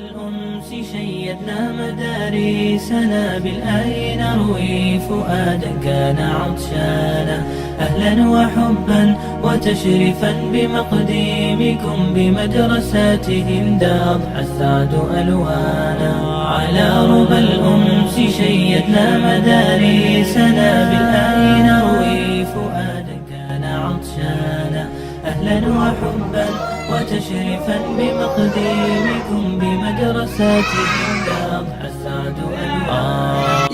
الأنس شيدنا مدارسنا بالآي نروي فؤادا كان عطشانا أهلا وحبا وتشريفا بمقدمكم بمدرستهم أضحى السعد ألوانا على ربى الأنس شيدنا مدارسنا بالآي نروي فؤادا كان عطشانا أهلا وحبا وتشريفا بمقدمكم بمدرستهم أضحى السعد ألوانا.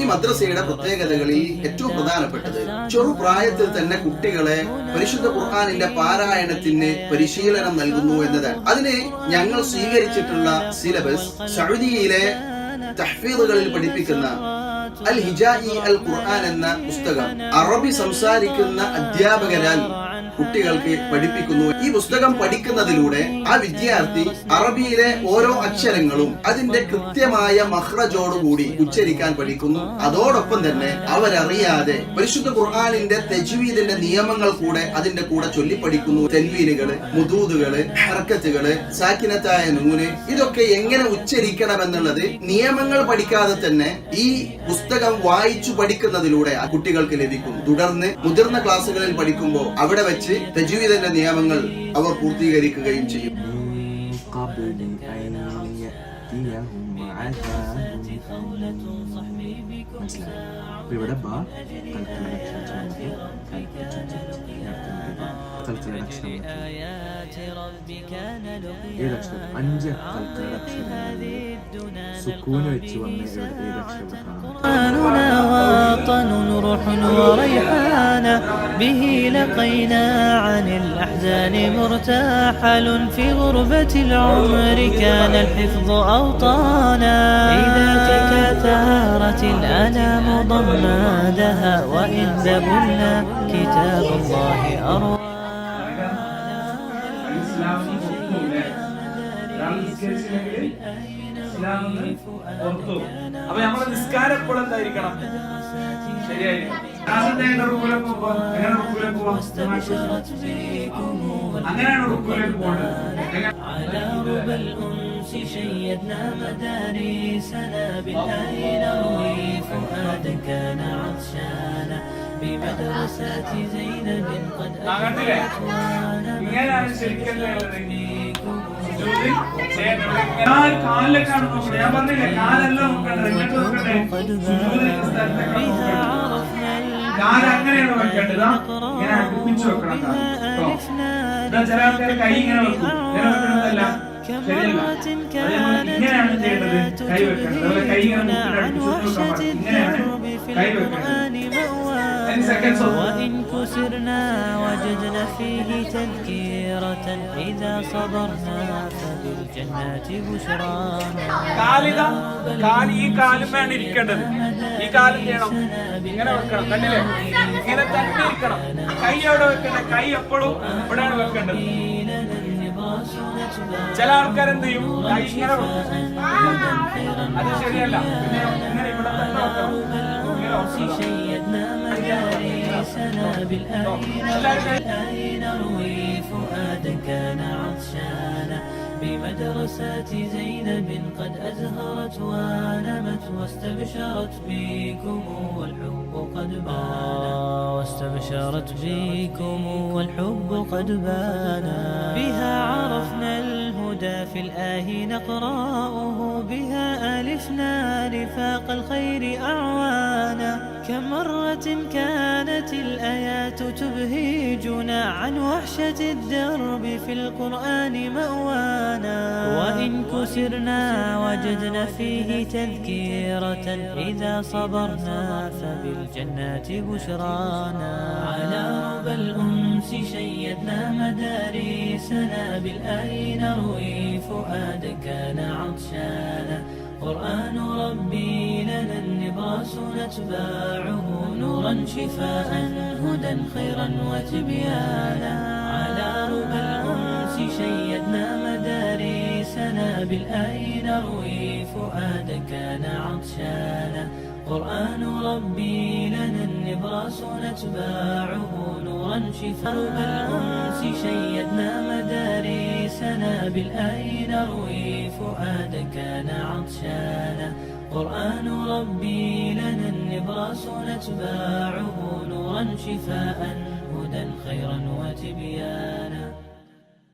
ഈ മദ്രസയുടെ പ്രത്യേകതകളിൽ ഏറ്റവും പ്രധാനപ്പെട്ടത് ചെറുപ്രായത്തിൽ തന്നെ കുട്ടികളെ പരിശുദ്ധ ഖുർആനിന്റെ പാരായണത്തിന് പരിശീലനം നൽകുന്നു എന്നതാണ്. അതിന് ഞങ്ങൾ സ്വീകരിച്ചിട്ടുള്ള സിലബസ് സൗദിയിലെ തഹ്ഫീദുകളിൽ പഠിപ്പിക്കുന്ന അൽ ഹിജാഇ അൽ ഖുർആൻ എന്ന പുസ്തകം അറബി സംസാരിക്കുന്ന അധ്യാപകരാൽ കുട്ടികൾക്ക് പഠിപ്പിക്കുന്നു. ഈ പുസ്തകം പഠിക്കുന്നതിലൂടെ ആ വിദ്യാർത്ഥി അറബിയിലെ ഓരോ അക്ഷരങ്ങളും അതിന്റെ കൃത്യമായ മഖ്റജോടുകൂടി ഉച്ചരിക്കാൻ പഠിക്കുന്നു. അതോടൊപ്പം തന്നെ അവരറിയാതെ പരിശുദ്ധ ഖുർആനിന്റെ തജ്വീദിന്റെ നിയമങ്ങൾ കൂടെ അതിന്റെ കൂടെ ചൊല്ലിപ്പഠിക്കുന്നു. തൻവീനുകള്, മുദൂദുകള്, ഹർക്കത്തുകള്, സാക്കിനത്തായ നൂന്, ഇതൊക്കെ എങ്ങനെ ഉച്ചരിക്കണം എന്നുള്ളത് നിയമങ്ങൾ പഠിക്കാതെ തന്നെ ഈ പുസ്തകം വായിച്ചു പഠിക്കുന്നതിലൂടെ ആ കുട്ടികൾക്ക് ലഭിക്കും. തുടർന്ന് മുതിർന്ന ക്ലാസ്സുകളിൽ പഠിക്കുമ്പോൾ അവിടെ വെച്ച് തജ്വീദിന്റെ നിയമങ്ങൾ അവർ പൂർത്തീകരിക്കുകയും ചെയ്യും. ഇവിടെ ഏഴക്ഷരം 5 സുക്കൂന് വെച്ച് വന്ന് به لقينا عن الأحزان مرتحل في غربة العمر كان الحفظ أوطانا إذا تكاثرت الآلام ضمادها وإن ذبلنا كتاب الله أروى. അപ്പൊ നമ്മുടെ നിസ്കാരം എപ്പോഴും എന്തായിരിക്കണം? ശരിയായിരിക്കണം. അങ്ങനെയാണ് റുക്കൂലേക്ക് الأنس شيدنا مدارسنا بالآي نروي فؤادا كان عطشانا بمدرسة زينب قد أجرت ഇങ്ങനെയാണ് ശരിക്കും കാലിലേക്കാണ് നോക്കട്ടെ. ഞാൻ പറഞ്ഞില്ലേ, കാലെല്ലാം നോക്കണ്ടേ, ഇങ്ങോട്ട് നോക്കട്ടെ. കാലങ്ങനെയാണ് വെക്കേണ്ടത്. ഇങ്ങനെ അടുപ്പിച്ച് വെക്കണം. ചില ആൾക്കാർ കൈ ഇങ്ങനെ വെക്കും. ഇങ്ങനെ വെക്കണതല്ല, ശരിയല്ല. ഇങ്ങനെയാണ് ചെയ്യേണ്ടത്, കൈ വെക്കേണ്ടത്. അതുപോലെ കൈ ഇങ്ങനെ ഇങ്ങനെയാണ് കൈ വെക്കേണ്ടത്. وإن كسرنا وجدنا فيه تذكيرة إذا صبرنا فبالجنات بشرانا. ഈ കാലുമാണ് ഇരിക്കേണ്ടത്. ഈ കാലം ചെയ്യണം, ഇങ്ങനെ വെക്കണം. കണ്ടില്ലേ, ഇങ്ങനെ തന്നെ ഇരിക്കണം. കൈ എവിടെ വെക്കണ്ടേ? കൈ എപ്പോഴും ഇവിടെയാണ് വെക്കേണ്ടത്. ചില ആൾക്കാർ എന്ത് ചെയ്യും, കൈ ഇങ്ങനെ വെക്കും. അത് ശരിയല്ല. ഇങ്ങനെ ഇവിടെ തന്നെ വെക്കണം. بالآي نروي فؤادا كان عطشانا بمدرسة زينب قد أزهرت ونمت واستبشرت بكم والحب قد بانا واستبشرت بكم والحب قد بانا بها عرفنا الهدى في الآه نقرأه بها ألفنا رفاق الخير أعوانا كم مرة كانت الآيات تبهجنا عن وحشة الدرب في القرآن مأوانا وإن كسرنا وجدنا فيه تذكيرة إذا صبرنا فبالجنات بشرانا على ربى الأنس شيدنا مدارسنا بالآي نروي فؤادا كان عطشانا قرآن ربي لنا النبراس نتباعه نورا شفاء هدى خيرا وتبيانا على ربى الأنس شيدنا مدارسنا بالآي نروي فؤادا كان عطشانا قرآن ربي لنا النبراس نتباعه نورا شفاء الأنس شيدنا مدارسنا بالآي نروي فؤادا كان عطشانا قرآن ربي لنا النبراس نتباعه نورا شفاء